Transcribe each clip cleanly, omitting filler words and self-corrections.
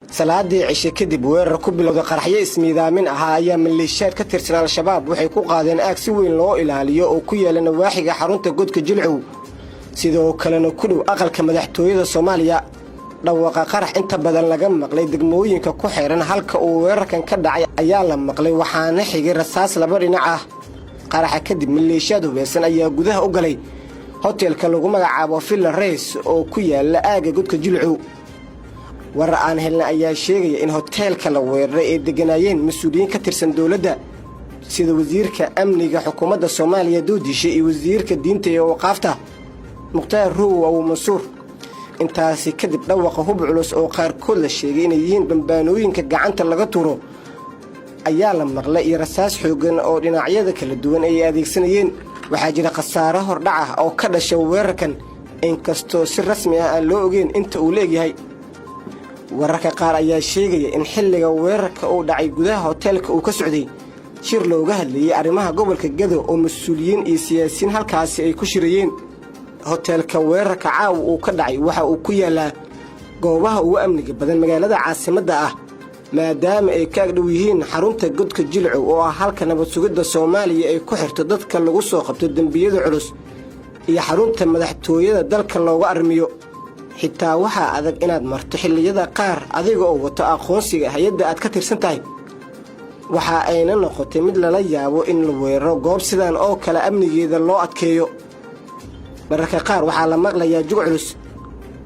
salaadii cishe kadib weerar ku bilowday qaraxyo ismiidaamin ahaa ayaa maleeshiyaad ka tirsan al-shabaab waxay ku qaadeen aag si weyn loo ilaaliyo oo ku yaala nawaaxiga xarunta godka Jilcow sidoo kalena ku dhow aqalka madaxtooyada Soomaaliya dhawaqa qarax inta badan laga maqlay degmooyinka ku xeeran halka uu weerarkan ka dhacay ayaa la maqlay waxaana xigay rasaas laba dhinac ah qaraxa kadib maleeshiyaad hubeysan ayaa gudaha u galay hotelka lagu magacaabo Villa Reis oo ku yaala aaga godka Jilcow warar aan helna ayaa sheegaya in hotelka la weeraray ay deganayeen mas'uuliyiin ka tirsan dawladda sida wasiirka amniga xukuumadda Soomaaliya Doodishe iyo wasiirka diinta iyo waqaafta Muqtaar Row Mansuur intaasi kadib dhawaqa hub culus oo qaarkood la sheegay inay yihiin bambaanooyinka gacanta laga tuuro ayaa la maqlay iyo rasaas xoogan oo dhinacyada kala duwan ay adeegsanayeen waxaa jira khasaare hordhac ah oo ka dhashay weerarkan inkastoo si rasmi ah aan loo ogeyn inta uu leeyahay wararka qaar ayaa sheegaya in xilliga weerarka uu dhacay gudaha hotelka uu ka socday shir looga hadlayay arrimaha gobolka Gado oo mas'uuliyiin iyo siyaasiyiin halkaasi ay ku shirayeen hotelka weerarka caaw uu ka dhacay waxa uu ku yaalaa goobaha ugu amniga badan magaalada caasimadda ah maadaama ay ka dhow yihiin xarunta godka Jilcow oo ah halka nabad sugidda Soomaaliya ay ku xirto dadka lagu soo qabto dambiyada culus iyo xarunta madaxtooyada dalka looga armiyo xitaa waxa adag inaad marto xilliyada qaar adiga oo wato aqoonsiga hay'adda aad ka tirsan tahay waxa ayna noqotay mid lala yaabo in la weeraro goob sidan oo kala amnigeeda loo adkeeyo mararka qaar waxaa la maqlayaa jug culus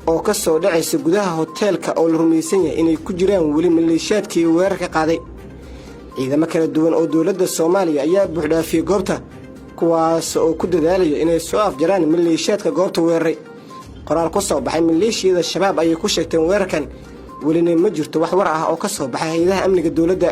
oo ka soo dhacaysa gudaha hotelka oo la rumaysan yahay inay ku jiraan weli maleeshiyaadkii weerarka qaaday ciidamo kala duwan oo dawladda Soomaaliya ayaa buuxdhaafiyay goobta kuwaas oo ku dadaalaya inay soo afjaraan maleeshiyaadka goobta weeraray qoraal ku soo baxay maleeshiyada shabaab ayay ku sheegteen weerarkan welina ma jirto wax war ah oo ka soo baxay hay'adaha amniga dawladda